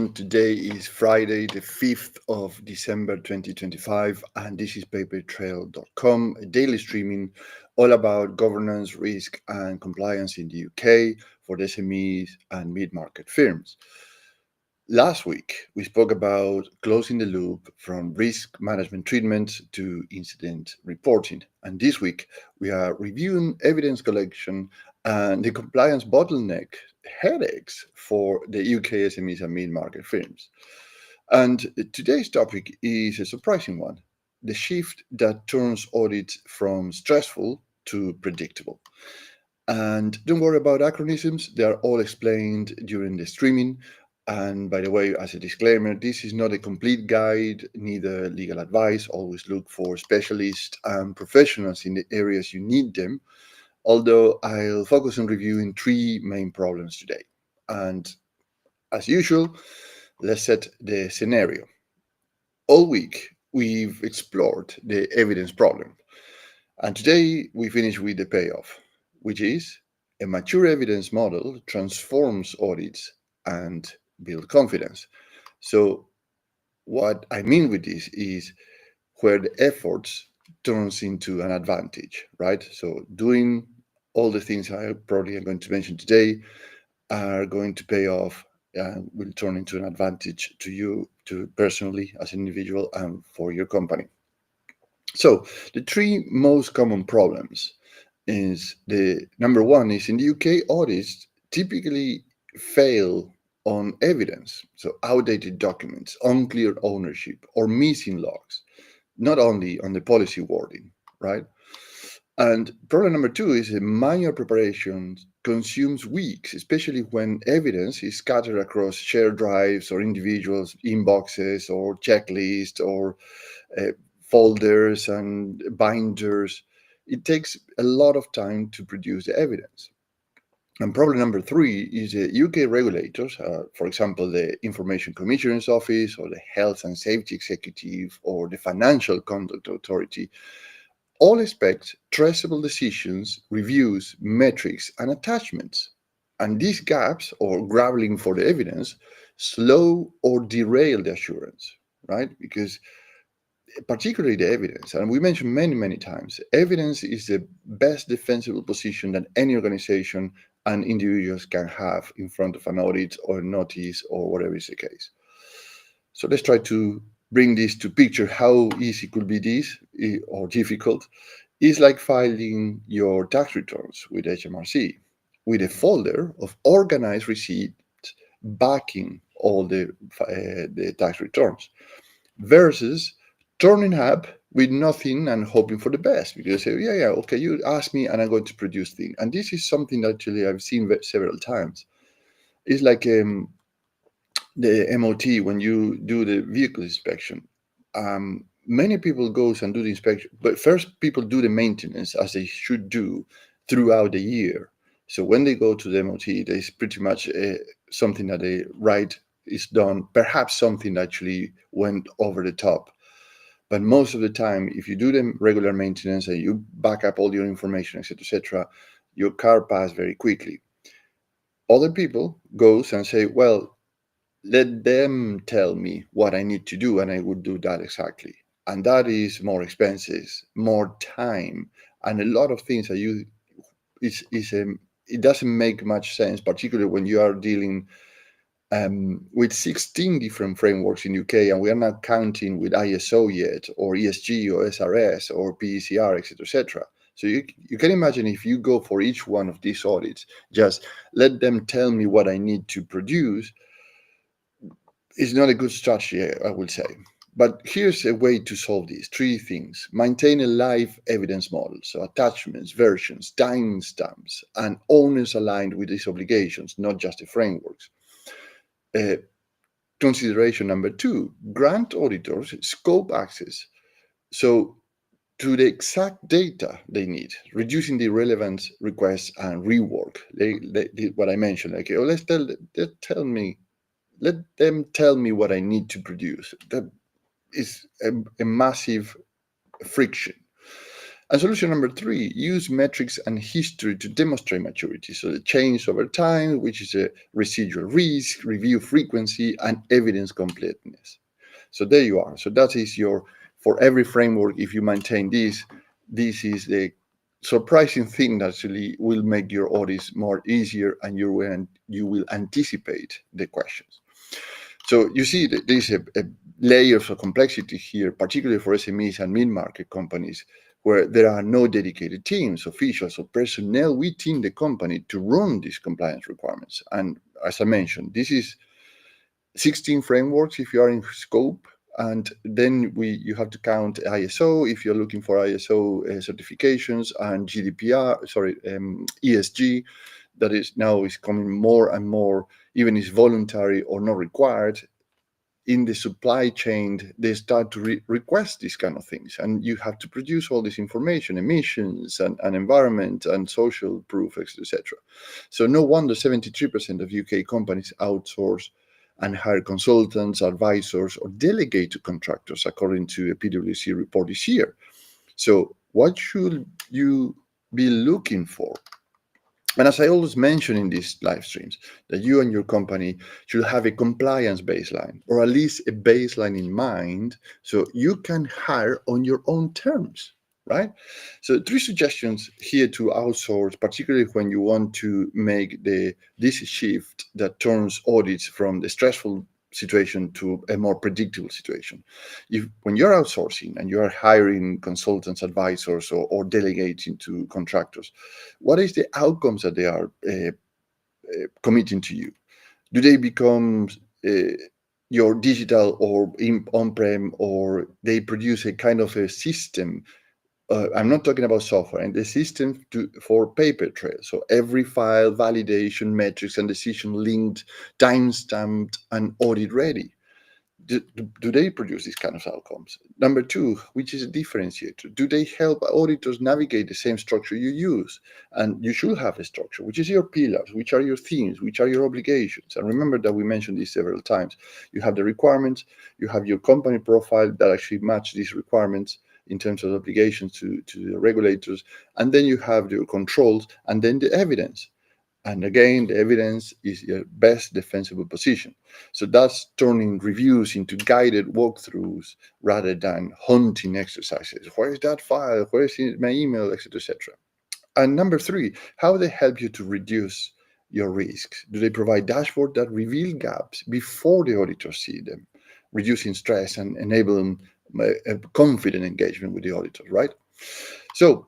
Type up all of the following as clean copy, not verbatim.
everyone. Today is Friday, the 5th of December 2025, and this is papertrail.com, a daily streaming all about governance, risk, and compliance in the UK for the SMEs and mid-market firms. Last week, we spoke about closing the loop from risk management treatment to incident reporting. And this week, we are reviewing evidence collection and the compliance bottleneck headaches for the UK SMEs and mid-market firms. And today's topic is a surprising one, the shift that turns audits from stressful to predictable. And don't worry about acronyms, they are all explained during the streaming. And by the way, as a disclaimer, this is not a complete guide, neither legal advice. Always look for specialists and professionals in the areas you need them. Although I'll focus on reviewing three main problems today. And as usual, let's set the scenario. All week, we've explored the evidence problem. And today, we finish with the payoff, which is a mature evidence model transforms audits and build confidence. So what I mean with this is where the efforts turns into an advantage, right? So doing all the things I probably am going to mention today are going to pay off and will turn into an advantage to you, to personally as an individual and for your company. So the three most common problems is the number one is in the UK audits typically fail on evidence, so outdated documents, unclear ownership, or missing logs, not only on the policy wording, right? And problem number two is a minor preparation consumes weeks, especially when evidence is scattered across shared drives or individuals' inboxes or checklists or uh, folders and binders. It takes a lot of time to produce the evidence. And problem number three is the UK regulators, for example, the Information Commissioner's Office or the Health and Safety Executive or the Financial Conduct Authority, all expect traceable decisions, reviews, metrics, and attachments. And these gaps or grappling for the evidence slow or derail the assurance, right? Because particularly the evidence, and we mentioned many times, evidence is the best defensible position that any organization and individuals can have in front of an audit or notice or whatever is the case. So let's try to bring this to picture how easy could be this or difficult. It's like filing your tax returns with HMRC with a folder of organized receipts backing all the tax returns versus turning up with nothing and hoping for the best because say, yeah, okay, you ask me and I'm going to produce things. And this is something that actually I've seen several times. It's like the MOT when you do the vehicle inspection. Many people goes and do the inspection, but first people do the maintenance as they should do throughout the year. So when they go to the MOT, there's pretty much something that they write is done, perhaps something that actually went over the top. But most of the time, if you do the regular maintenance and you back up all your information, etc., your car passes very quickly. Other people goes and say, well, let them tell me what I need to do, and I would do that exactly. And that is more expenses, more time, and a lot of things that you it doesn't make much sense, particularly when you are dealing with 16 different frameworks in UK, and we are not counting with ISO yet, or ESG, or SRS, or PECR, etc. So you can imagine if you go for each one of these audits, just let them tell me what I need to produce, is not a good strategy, I would say. But here's a way to solve these three things. Maintain a live evidence model, so attachments, versions, timestamps, and owners aligned with these obligations, not just the frameworks. Consideration number two, grant auditors scope access. So to the exact data they need, reducing the relevance requests and rework. What I mentioned, like, let them tell me what I need to produce. That is a massive friction. And solution number 3, use metrics and history to demonstrate maturity. So the change over time, which is a residual risk, review frequency, and evidence completeness. So there you are. So that is your, for every framework, if you maintain this is the surprising thing that actually will make your audits more easier, and you will anticipate the questions. So you see that there's a layers of complexity here, particularly for SMEs and mid-market companies, where there are no dedicated teams, officials, or personnel within the company to run these compliance requirements. And as I mentioned, this is 16 frameworks if you are in scope, and then you have to count ISO if you're looking for ISO certifications, and ESG, that is coming more and more, even is voluntary or not required. In the supply chain, they start to request these kind of things, and you have to produce all this information, emissions and environment and social proof, etc. So no wonder 73% of UK companies outsource and hire consultants, advisors, or delegate to contractors, according to a PwC report this year. So what should you be looking for? And as I always mention in these live streams, that you and your company should have a compliance baseline, or at least a baseline in mind, so you can hire on your own terms, right? So 3 suggestions here to outsource, particularly when you want to make this shift that turns audits from the stressful situation to a more predictable situation. When you're outsourcing and you're hiring consultants, advisors, or delegating to contractors, what is the outcomes that they are committing to you? Do they become your digital or on-prem, or they produce a kind of a system? I'm not talking about software, and the system for paper trail. So every file, validation, metrics, and decision linked, time-stamped, and audit ready. Do they produce these kind of outcomes? Number 2, which is a differentiator, do they help auditors navigate the same structure you use? And you should have a structure, which is your pillars, which are your themes, which are your obligations. And remember that we mentioned this several times. You have the requirements, you have your company profile that actually match these requirements in terms of obligations to the regulators, and then you have your controls, and then the evidence. And again, the evidence is your best defensible position. So that's turning reviews into guided walkthroughs rather than hunting exercises. Where is that file? Where is my email, etc., etc. And number 3, how they help you to reduce your risks. Do they provide dashboards that reveal gaps before the auditors see them, reducing stress and enabling a confident engagement with the auditors, right? So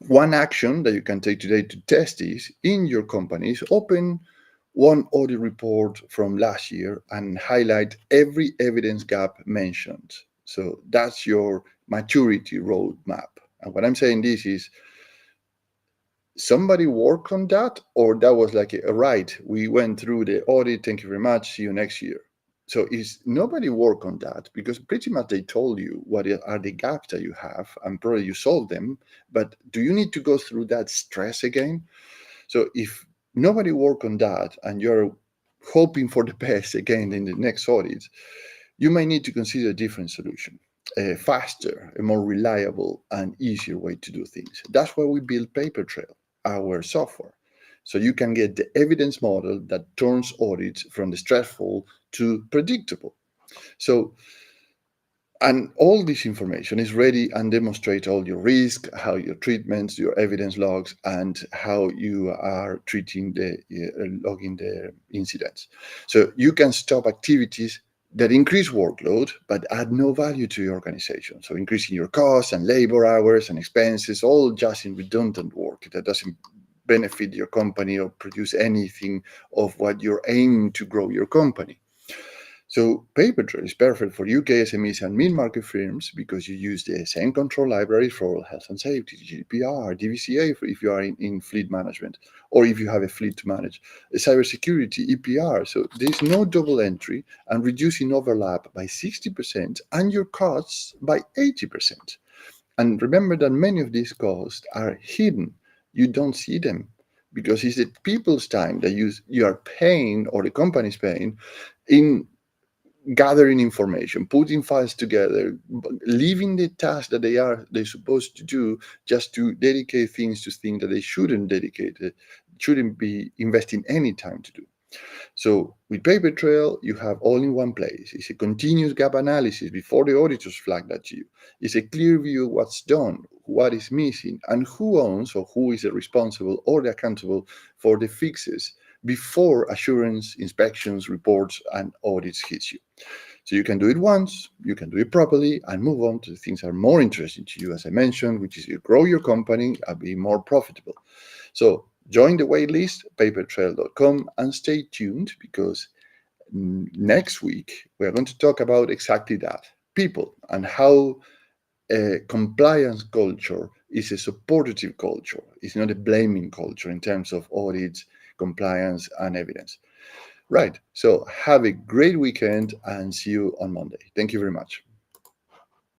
one action that you can take today to test this in your company is open one audit report from last year and highlight every evidence gap mentioned. So that's your maturity roadmap. And what I'm saying this is, somebody work on that, or that was like, right, we went through the audit, thank you very much, see you next year. So is nobody work on that, because pretty much they told you what are the gaps that you have, and probably you solve them, but do you need to go through that stress again? So if nobody work on that and you're hoping for the best again in the next audit, you may need to consider a different solution, a faster, a more reliable and easier way to do things. That's why we build PaperTrail, our software. So you can get the evidence model that turns audits from the stressful to predictable. So, and all this information is ready and demonstrates all your risk, how your treatments, your evidence logs, and how you are treating logging the incidents. So you can stop activities that increase workload but add no value to your organization. So increasing your costs and labor hours and expenses, all just in redundant work that doesn't benefit your company or produce anything of what you're aiming to grow your company. So PaperTrail is perfect for UK SMEs and mid-market firms because you use the same control libraries for health and safety, GDPR, DVCA if you are in fleet management, or if you have a fleet to manage, cybersecurity, EPR. So there's no double entry, and reducing overlap by 60% and your costs by 80%. And remember that many of these costs are hidden. You don't see them because it's the people's time that you are paying, or the company is paying, in gathering information, putting files together, leaving the tasks that they're supposed to do, just to dedicate things to things that they shouldn't dedicate, shouldn't be investing any time to do. So with Paper Trail, you have all in one place. It's a continuous gap analysis before the auditors flag that to you. It's a clear view of what's done, what is missing, and who owns or who is the responsible or the accountable for the fixes before assurance, inspections, reports, and audits hits you. So you can do it once, you can do it properly, and move on to the things that are more interesting to you, as I mentioned, which is you grow your company and be more profitable. So join the waitlist, papertrail.com, and stay tuned because next week we're going to talk about exactly that, people, and how a compliance culture is a supportive culture. It's not a blaming culture in terms of audits, compliance, and evidence. Right. So have a great weekend and see you on Monday. Thank you very much.